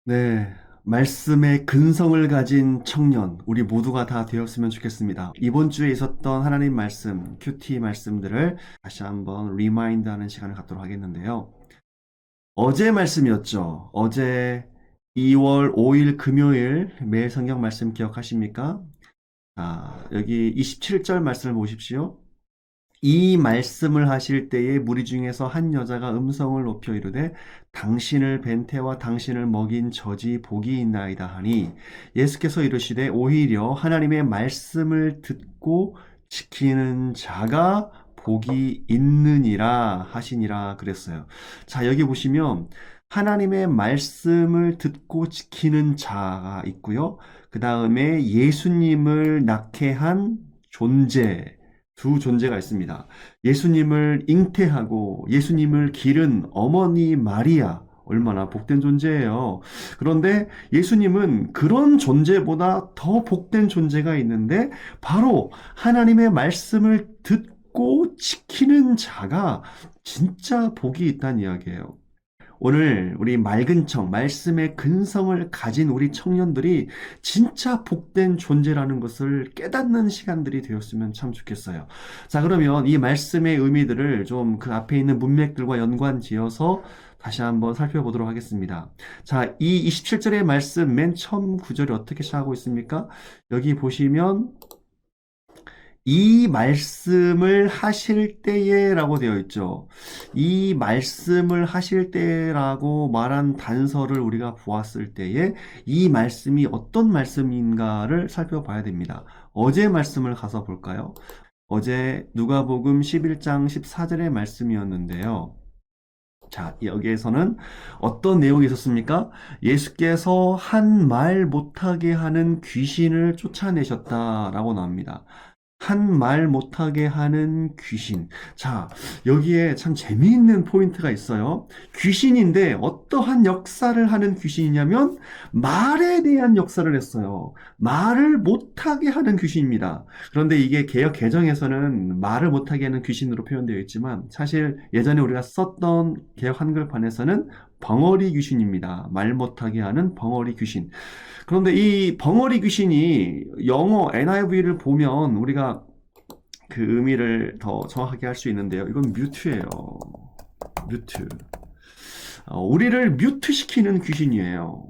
네, 말씀의 근성을 가진 청년, 우리 모두가 다 되었으면 좋겠습니다. 이번 주에 있었던 하나님 말씀, 큐티 말씀들을 다시 한번 리마인드 하는 시간을 갖도록 하겠는데요. 어제 말씀이었죠. 어제 2월 5일 금요일 매일 성경 말씀 기억하십니까? 자, 여기 27절 말씀을 보십시오. 이 말씀을 하실 때에 무리 중에서 한 여자가 음성을 높여 이르되 당신을 뵌 태와 당신을 먹인 젖이 복이 있나이다 하니 예수께서 이르시되 오히려 하나님의 말씀을 듣고 지키는 자가 복이 있느니라 하시니라 그랬어요. 자, 여기 보시면 하나님의 말씀을 듣고 지키는 자가 있고요. 그 다음에 예수님을 낳게 한 존재, 두 존재가 있습니다. 예수님을 잉태하고 예수님을 기른 어머니 마리아, 얼마나 복된 존재예요. 그런데 예수님은 그런 존재보다 더 복된 존재가 있는데 바로 하나님의 말씀을 듣고 지키는 자가 진짜 복이 있다는 이야기예요. 오늘 우리 맑은 청, 말씀의 근성을 가진 우리 청년들이 진짜 복된 존재라는 것을 깨닫는 시간들이 되었으면 참 좋겠어요. 자, 그러면 이 말씀의 의미들을 좀 그 앞에 있는 문맥들과 연관 지어서 다시 한번 살펴보도록 하겠습니다. 자, 이 27절의 말씀 맨 처음 구절이 어떻게 시작하고 있습니까? 여기 보시면 이 말씀을 하실 때에 라고 되어 있죠. 이 말씀을 하실 때라고 말한 단서를 우리가 보았을 때에 이 말씀이 어떤 말씀인가를 살펴봐야 됩니다. 어제 말씀을 가서 볼까요? 어제 누가복음 11장 14절의 말씀이었는데요. 자, 여기에서는 어떤 내용이 있었습니까? 예수께서 한 말 못하게 하는 귀신을 쫓아내셨다라고 나옵니다. 한 말 못하게 하는 귀신. 자, 여기에 참 재미있는 포인트가 있어요. 귀신인데 어떠한 역사를 하는 귀신이냐면 말에 대한 역사를 했어요. 말을 못하게 하는 귀신입니다. 그런데 이게 개역 개정에서는 말을 못하게 하는 귀신으로 표현되어 있지만 사실 예전에 우리가 썼던 개역 한글판에서는 벙어리 귀신입니다. 말 못하게 하는 벙어리 귀신. 그런데 이 벙어리 귀신이 영어 NIV를 보면 우리가 그 의미를 더 정확하게 할 수 있는데요. 이건 뮤트예요. 뮤트. 우리를 뮤트시키는 귀신이에요.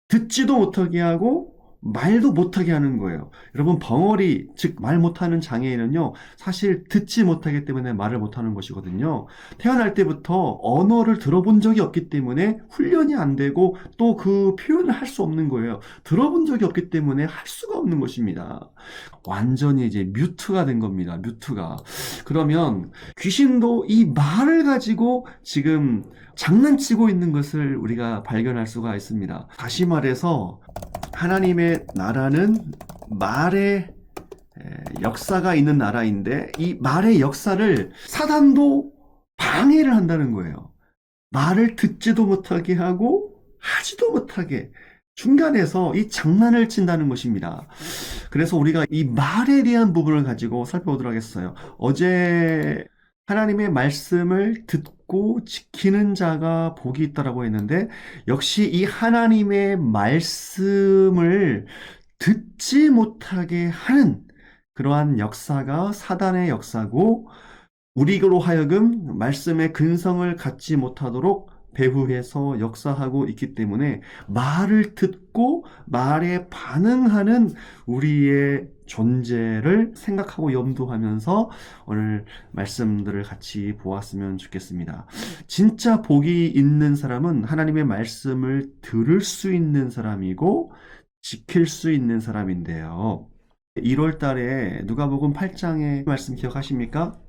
듣지도 못하게 하고 말도 못하게 하는 거예요. 여러분, 벙어리, 즉 말 못하는 장애인은요, 사실 듣지 못하기 때문에 말을 못하는 것이거든요. 태어날 때부터 언어를 들어본 적이 없기 때문에 훈련이 안 되고 또 그 표현을 할 수 없는 거예요. 들어본 적이 없기 때문에 할 수가 없는 것입니다. 완전히 이제 뮤트가 된 겁니다. 뮤트가. 그러면 귀신도 이 말을 가지고 지금 장난치고 있는 것을 우리가 발견할 수가 있습니다. 다시 말해서 하나님의 나라는 말의 역사가 있는 나라인데 이 말의 역사를 사단도 방해를 한다는 거예요. 말을 듣지도 못하게 하고 하지도 못하게 중간에서 이 장난을 친다는 것입니다. 그래서 우리가 이 말에 대한 부분을 가지고 살펴보도록 하겠어요. 어제 하나님의 말씀을 듣고 지키는 자가 복이 있다라고 했는데 역시 이 하나님의 말씀을 듣지 못하게 하는 그러한 역사가 사단의 역사고 우리로 하여금 말씀의 근성을 갖지 못하도록 배후에서 역사하고 있기 때문에 말을 듣고 말에 반응하는 우리의 존재를 생각하고 염두하면서 오늘 말씀들을 같이 보았으면 좋겠습니다. 진짜 복이 있는 사람은 하나님의 말씀을 들을 수 있는 사람이고 지킬 수 있는 사람인데요. 1월 달에 누가복음 8장의 말씀 기억하십니까?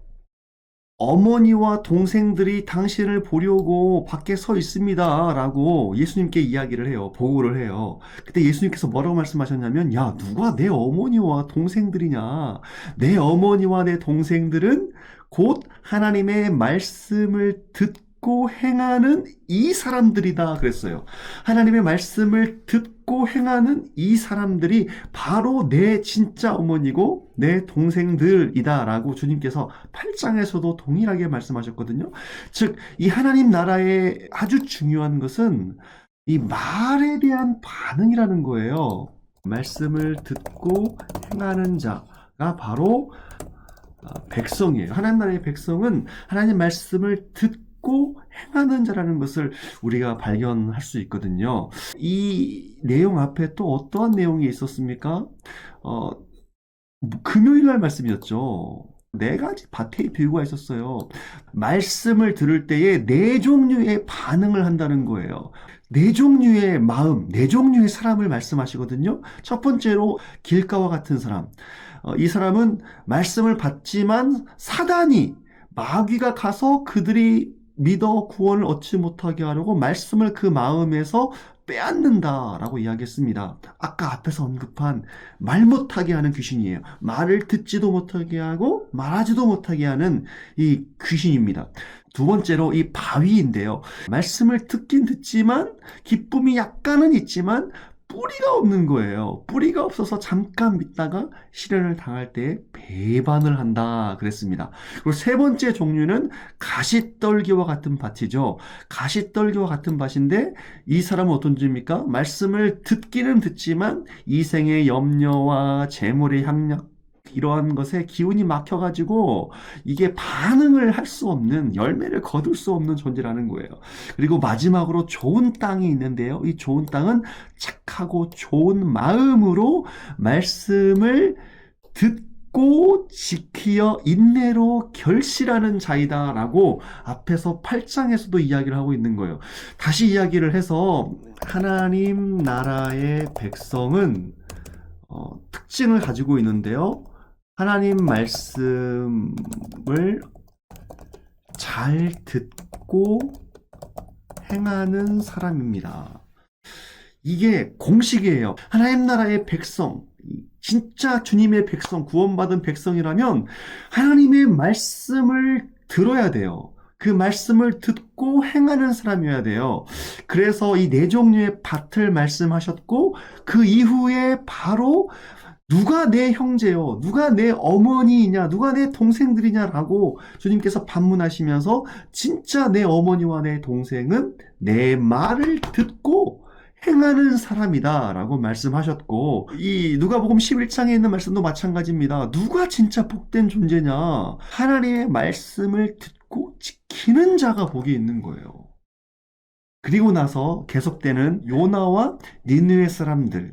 어머니와 동생들이 당신을 보려고 밖에 서 있습니다. 라고 예수님께 이야기를 해요. 보고를 해요. 그때 예수님께서 뭐라고 말씀하셨냐면, 야, 누가 내 어머니와 동생들이냐? 내 어머니와 내 동생들은 곧 하나님의 말씀을 듣고 행하는 이 사람들이다. 그랬어요. 하나님의 말씀을 듣고 행하는 이 사람들이 바로 내 진짜 어머니고 내 동생들이다 라고 주님께서 8장에서도 동일하게 말씀하셨거든요. 즉, 이 하나님 나라의 아주 중요한 것은 이 말에 대한 반응이라는 거예요. 말씀을 듣고 행하는 자가 바로 백성이에요. 하나님 나라의 백성은 하나님 말씀을 듣고 행하는 자라는 것을 우리가 발견할 수 있거든요. 이 내용 앞에 또 어떠한 내용이 있었습니까? 어, 금요일 날 말씀이었죠. 네 가지 밭의 비유가 있었어요. 말씀을 들을 때에 네 종류의 반응을 한다는 거예요. 네 종류의 마음, 네 종류의 사람을 말씀하시거든요. 첫 번째로 길가와 같은 사람. 이 사람은 말씀을 받지만 사단이 마귀가 가서 그들이 믿어 구원을 얻지 못하게 하려고 말씀을 그 마음에서 빼앗는다라고 이야기했습니다. 아까 앞에서 언급한 말 못하게 하는 귀신이에요. 말을 듣지도 못하게 하고 말하지도 못하게 하는 이 귀신입니다. 두 번째로 이 바위인데요. 말씀을 듣긴 듣지만 기쁨이 약간은 있지만 뿌리가 없는 거예요. 뿌리가 없어서 잠깐 믿다가 시련을 당할 때 배반을 한다 그랬습니다. 그리고 세 번째 종류는 가시떨기와 같은 밭이죠. 가시떨기와 같은 밭인데 이 사람은 어떤 주입니까? 말씀을 듣기는 듣지만 이생의 염려와 재물의 향락 이러한 것에 기운이 막혀가지고 이게 반응을 할 수 없는 열매를 거둘 수 없는 존재라는 거예요. 그리고 마지막으로 좋은 땅이 있는데요. 이 좋은 땅은 착하고 좋은 마음으로 말씀을 듣고 지키어 인내로 결실하는 자이다라고 앞에서 8장에서도 이야기를 하고 있는 거예요. 다시 이야기를 해서 하나님 나라의 백성은 특징을 가지고 있는데요. 하나님 말씀을 잘 듣고 행하는 사람입니다. 이게 공식이에요. 하나님 나라의 백성, 진짜 주님의 백성, 구원받은 백성이라면 하나님의 말씀을 들어야 돼요. 그 말씀을 듣고 행하는 사람이어야 돼요. 그래서 이 네 종류의 밭을 말씀하셨고 그 이후에 바로 누가 내 형제요? 누가 내 어머니이냐? 누가 내 동생들이냐라고 주님께서 반문하시면서 진짜 내 어머니와 내 동생은 내 말을 듣고 행하는 사람이다 라고 말씀하셨고 이 누가복음 11장에 있는 말씀도 마찬가지입니다. 누가 진짜 복된 존재냐? 하나님의 말씀을 듣고 지키는 자가 복이 있는 거예요. 그리고 나서 계속되는 요나와 니느웨 사람들.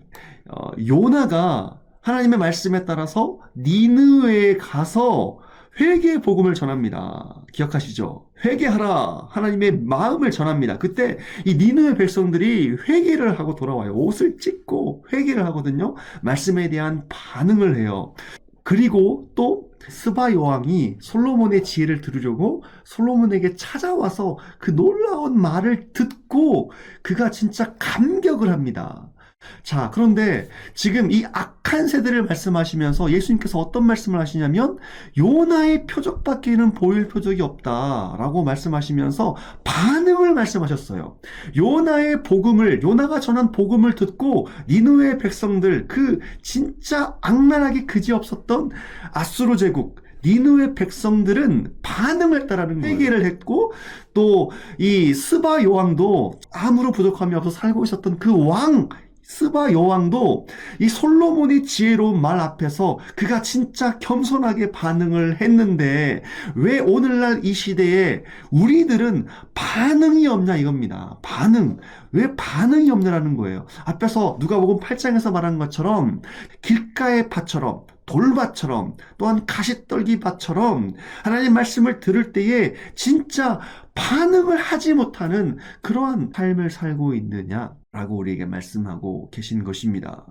요나가 하나님의 말씀에 따라서 니느웨에 가서 회개의 복음을 전합니다. 기억하시죠? 회개하라. 하나님의 마음을 전합니다. 그때 이 니느웨 백성들이 회개를 하고 돌아와요. 옷을 찢고 회개를 하거든요. 말씀에 대한 반응을 해요. 그리고 또 스바 여왕이 솔로몬의 지혜를 들으려고 솔로몬에게 찾아와서 그 놀라운 말을 듣고 그가 진짜 감격을 합니다. 자, 그런데 지금 이 악한 세대를 말씀하시면서 예수님께서 어떤 말씀을 하시냐면 요나의 표적밖에는 보일 표적이 없다라고 말씀하시면서 반응을 말씀하셨어요. 요나의 복음을, 요나가 전한 복음을 듣고 니느웨 백성들, 그 진짜 악랄하게 그지없었던 아수르 제국, 니느웨 백성들은 반응을 했다라는 거예요. 회개를 했고 또 이 스바 여왕도 아무런 부족함이 없어 살고 있었던 그 왕 스바 여왕도 이 솔로몬의 지혜로운 말 앞에서 그가 진짜 겸손하게 반응을 했는데 왜 오늘날 이 시대에 우리들은 반응이 없냐 이겁니다. 반응. 왜 반응이 없느라는 거예요. 앞에서 누가복음 8장에서 말한 것처럼 길가의 밭처럼 돌밭처럼 또한 가시떨기밭처럼 하나님 말씀을 들을 때에 진짜 반응을 하지 못하는 그러한 삶을 살고 있느냐라고 우리에게 말씀하고 계신 것입니다.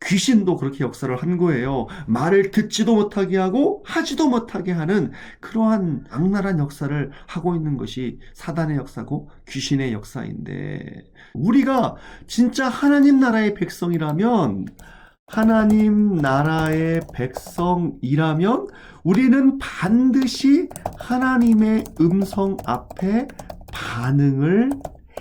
귀신도 그렇게 역사를 한 거예요. 말을 듣지도 못하게 하고 하지도 못하게 하는 그러한 악랄한 역사를 하고 있는 것이 사단의 역사고 귀신의 역사인데 우리가 진짜 하나님 나라의 백성이라면 하나님 나라의 백성이라면 우리는 반드시 하나님의 음성 앞에 반응을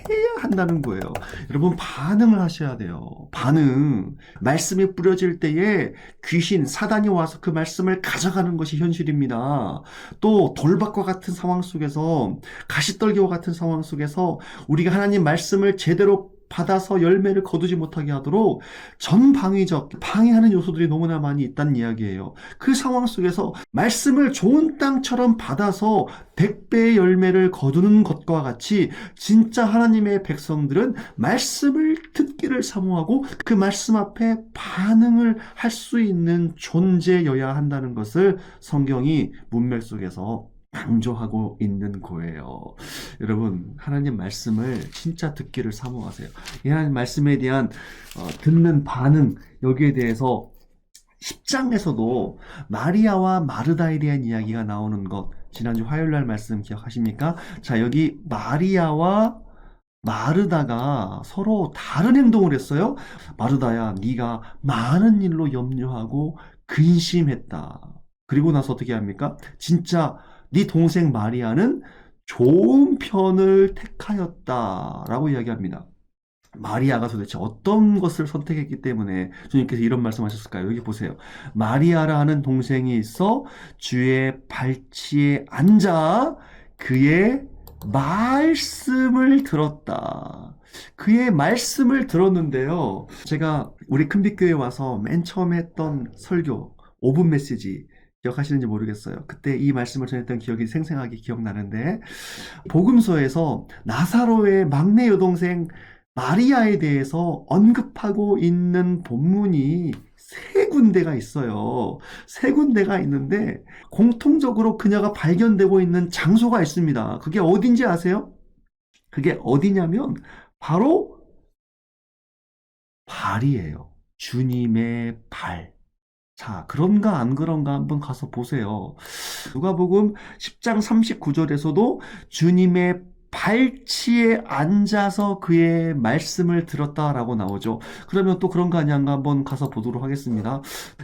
해야 한다는 거예요. 여러분 반응을 하셔야 돼요. 반응. 말씀이 뿌려질 때에 귀신, 사단이 와서 그 말씀을 가져가는 것이 현실입니다. 또 돌밭과 같은 상황 속에서 가시떨기와 같은 상황 속에서 우리가 하나님 말씀을 제대로 받아서 열매를 거두지 못하게 하도록 전방위적 방해하는 요소들이 너무나 많이 있다는 이야기예요. 그 상황 속에서 말씀을 좋은 땅처럼 받아서 100배의 열매를 거두는 것과 같이 진짜 하나님의 백성들은 말씀을 듣기를 사모하고 그 말씀 앞에 반응을 할 수 있는 존재여야 한다는 것을 성경이 문맥 속에서 강조하고 있는 거예요. 여러분, 하나님 말씀을 진짜 듣기를 사모하세요. 이 하나님 말씀에 대한 듣는 반응, 여기에 대해서 10장에서도 마리아와 마르다에 대한 이야기가 나오는 것, 지난주 화요일날 말씀 기억하십니까? 자, 여기 마리아와 마르다가 서로 다른 행동을 했어요. 마르다야, 네가 많은 일로 염려하고 근심했다. 그리고 나서 어떻게 합니까? 진짜 네 동생 마리아는 좋은 편을 택하였다라고 이야기합니다. 마리아가 도대체 어떤 것을 선택했기 때문에 주님께서 이런 말씀하셨을까요? 여기 보세요. 마리아라는 동생이 있어 주의 발치에 앉아 그의 말씀을 들었다. 그의 말씀을 들었는데요. 제가 우리 큰빛교회 와서 맨 처음에 했던 설교 5분 메시지 기억하시는지 모르겠어요. 그때 이 말씀을 전했던 기억이 생생하게 기억나는데, 복음서에서 나사로의 막내 여동생 마리아에 대해서 언급하고 있는 본문이 세 군데가 있어요. 세 군데가 있는데 공통적으로 그녀가 발견되고 있는 장소가 있습니다. 그게 어딘지 아세요? 그게 어디냐면 바로 발이에요. 주님의 발. 자, 그런가 안 그런가 한번 가서 보세요. 누가복음 10장 39절에서도 주님의 발치에 앉아서 그의 말씀을 들었다라고 나오죠. 그러면 또 그런가 아닌가 한번 가서 보도록 하겠습니다.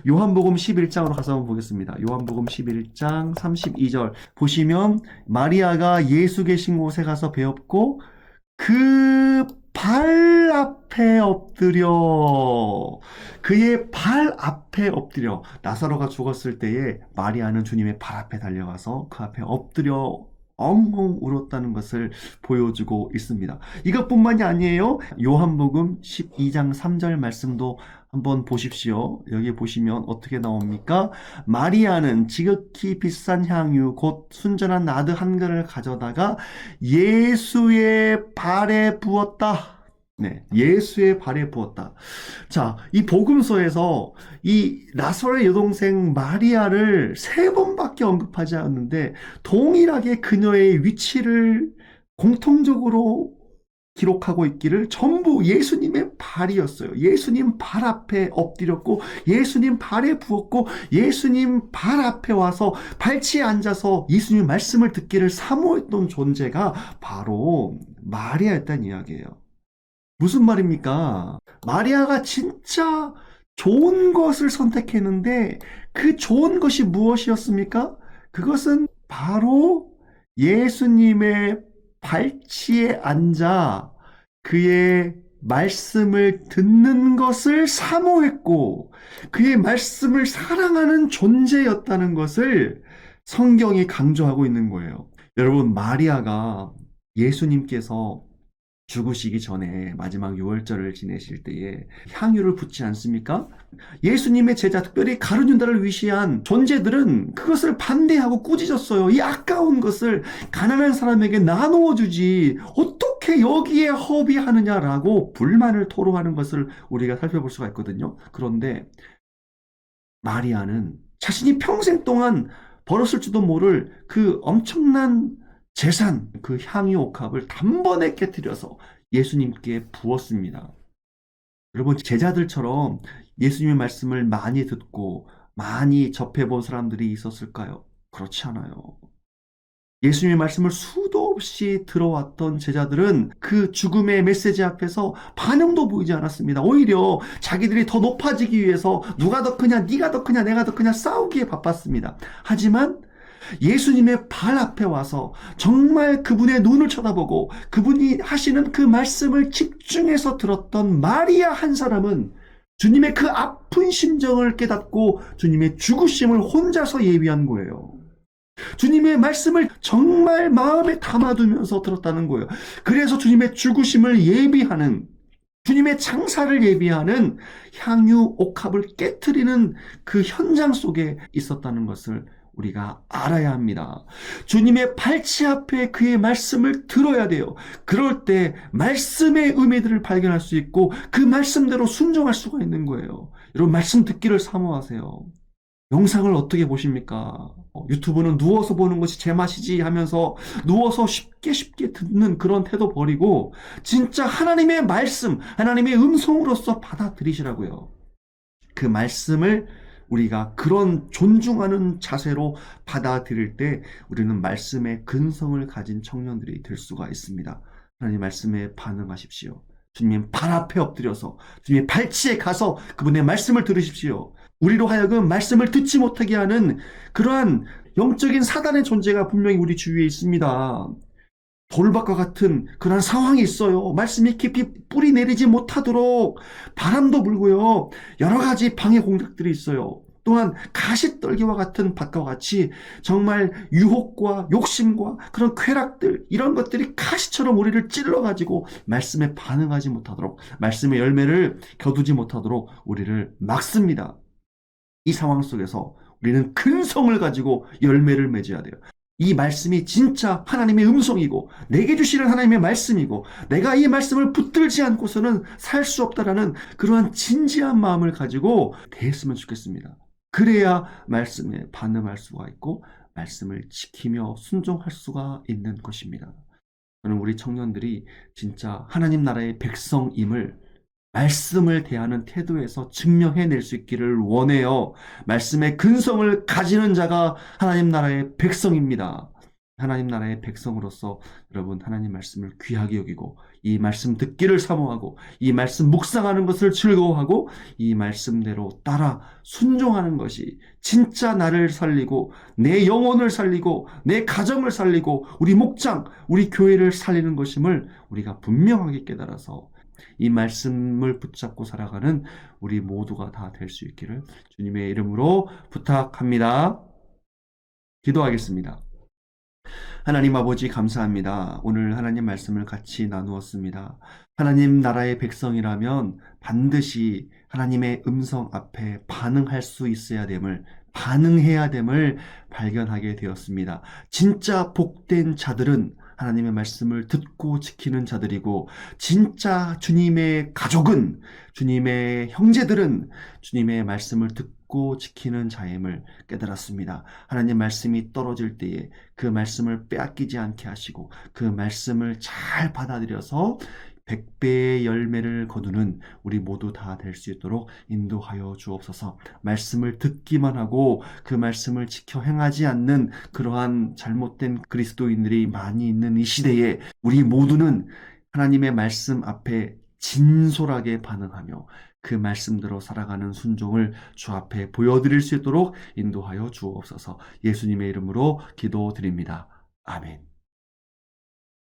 요한복음 11장으로 가서 한번 보겠습니다. 요한복음 11장 32절 보시면 마리아가 예수 계신 곳에 가서 배웠고 그 발 앞에 엎드려 그의 발 앞에 엎드려 나사로가 죽었을 때에 마리아는 주님의 발 앞에 달려가서 그 앞에 엎드려 엉엉 울었다는 것을 보여주고 있습니다. 이것뿐만이 아니에요. 요한복음 12장 3절 말씀도 한번 보십시오. 여기 보시면 어떻게 나옵니까? 마리아는 지극히 비싼 향유 곧 순전한 나드 한 그릇을 가져다가 예수의 발에 부었다. 네, 예수의 발에 부었다. 자, 이 복음서에서 이 나사로의 여동생 마리아를 3번밖에 언급하지 않았는데 동일하게 그녀의 위치를 공통적으로 기록하고 있기를 전부 예수님의 발이었어요. 예수님 발 앞에 엎드렸고 예수님 발에 부었고 예수님 발 앞에 와서 발치에 앉아서 예수님 말씀을 듣기를 사모했던 존재가 바로 마리아였다는 이야기예요. 무슨 말입니까? 마리아가 진짜 좋은 것을 선택했는데 그 좋은 것이 무엇이었습니까? 그것은 바로 예수님의 발치에 앉아 그의 말씀을 듣는 것을 사모했고 그의 말씀을 사랑하는 존재였다는 것을 성경이 강조하고 있는 거예요. 여러분, 마리아가 예수님께서 죽으시기 전에 마지막 유월절을 지내실 때에 향유를 붓지 않습니까? 예수님의 제자, 특별히 가룟 유다를 위시한 존재들은 그것을 반대하고 꾸짖었어요. 이 아까운 것을 가난한 사람에게 나누어 주지 어떻게 여기에 허비하느냐라고 불만을 토로하는 것을 우리가 살펴볼 수가 있거든요. 그런데 마리아는 자신이 평생 동안 벌었을지도 모를 그 엄청난 재산, 그 향유 옥합을 단번에 깨뜨려서 예수님께 부었습니다. 여러분, 제자들처럼 예수님의 말씀을 많이 듣고 많이 접해본 사람들이 있었을까요? 그렇지 않아요. 예수님의 말씀을 수도 없이 들어왔던 제자들은 그 죽음의 메시지 앞에서 반응도 보이지 않았습니다. 오히려 자기들이 더 높아지기 위해서 누가 더 크냐, 네가 더 크냐, 내가 더 크냐 싸우기에 바빴습니다. 하지만 예수님의 발 앞에 와서 정말 그분의 눈을 쳐다보고 그분이 하시는 그 말씀을 집중해서 들었던 마리아 한 사람은 주님의 그 아픈 심정을 깨닫고 주님의 죽으심을 혼자서 예비한 거예요. 주님의 말씀을 정말 마음에 담아두면서 들었다는 거예요. 그래서 주님의 죽으심을 예비하는 주님의 장사를 예비하는 향유 옥합을 깨트리는 그 현장 속에 있었다는 것을 우리가 알아야 합니다. 주님의 발치 앞에 그의 말씀을 들어야 돼요. 그럴 때 말씀의 의미들을 발견할 수 있고 그 말씀대로 순종할 수가 있는 거예요. 여러분, 말씀 듣기를 사모하세요. 영상을 어떻게 보십니까? 유튜브는 누워서 보는 것이 제맛이지 하면서 누워서 쉽게 듣는 그런 태도 버리고 진짜 하나님의 말씀, 하나님의 음성으로서 받아들이시라고요. 그 말씀을 우리가 그런 존중하는 자세로 받아들일 때 우리는 말씀의 근성을 가진 청년들이 될 수가 있습니다. 하나님 말씀에 반응하십시오. 주님 발 앞에 엎드려서 주님의 발치에 가서 그분의 말씀을 들으십시오. 우리로 하여금 말씀을 듣지 못하게 하는 그러한 영적인 사단의 존재가 분명히 우리 주위에 있습니다. 돌밭과 같은 그런 상황이 있어요. 말씀이 깊이 뿌리 내리지 못하도록 바람도 불고요. 여러 가지 방해 공작들이 있어요. 또한 가시떨기와 같은 밭과 같이 정말 유혹과 욕심과 그런 쾌락들, 이런 것들이 가시처럼 우리를 찔러가지고 말씀에 반응하지 못하도록, 말씀의 열매를 겨두지 못하도록 우리를 막습니다. 이 상황 속에서 우리는 근성을 가지고 열매를 맺어야 돼요. 이 말씀이 진짜 하나님의 음성이고 내게 주시는 하나님의 말씀이고 내가 이 말씀을 붙들지 않고서는 살 수 없다라는 그러한 진지한 마음을 가지고 대했으면 좋겠습니다. 그래야 말씀에 반응할 수가 있고 말씀을 지키며 순종할 수가 있는 것입니다. 저는 우리 청년들이 진짜 하나님 나라의 백성임을 말씀을 대하는 태도에서 증명해낼 수 있기를 원해요. 말씀의 근성을 가지는 자가 하나님 나라의 백성입니다. 하나님 나라의 백성으로서 여러분 하나님 말씀을 귀하게 여기고 이 말씀 듣기를 사모하고 이 말씀 묵상하는 것을 즐거워하고 이 말씀대로 따라 순종하는 것이 진짜 나를 살리고 내 영혼을 살리고 내 가정을 살리고 우리 목장, 우리 교회를 살리는 것임을 우리가 분명하게 깨달아서 이 말씀을 붙잡고 살아가는 우리 모두가 다 될 수 있기를 주님의 이름으로 부탁합니다. 기도하겠습니다. 하나님 아버지 감사합니다. 오늘 하나님 말씀을 같이 나누었습니다. 하나님 나라의 백성이라면 반드시 하나님의 음성 앞에 반응할 수 있어야 됨을, 반응해야 됨을 발견하게 되었습니다. 진짜 복된 자들은 하나님의 말씀을 듣고 지키는 자들이고 진짜 주님의 가족은, 주님의 형제들은 주님의 말씀을 듣고 지키는 자임을 깨달았습니다. 하나님 말씀이 떨어질 때에 그 말씀을 빼앗기지 않게 하시고 그 말씀을 잘 받아들여서 100배의 열매를 거두는 우리 모두 다 될 수 있도록 인도하여 주옵소서. 말씀을 듣기만 하고 그 말씀을 지켜 행하지 않는 그러한 잘못된 그리스도인들이 많이 있는 이 시대에 우리 모두는 하나님의 말씀 앞에 진솔하게 반응하며 그 말씀대로 살아가는 순종을 주 앞에 보여드릴 수 있도록 인도하여 주옵소서. 예수님의 이름으로 기도드립니다. 아멘.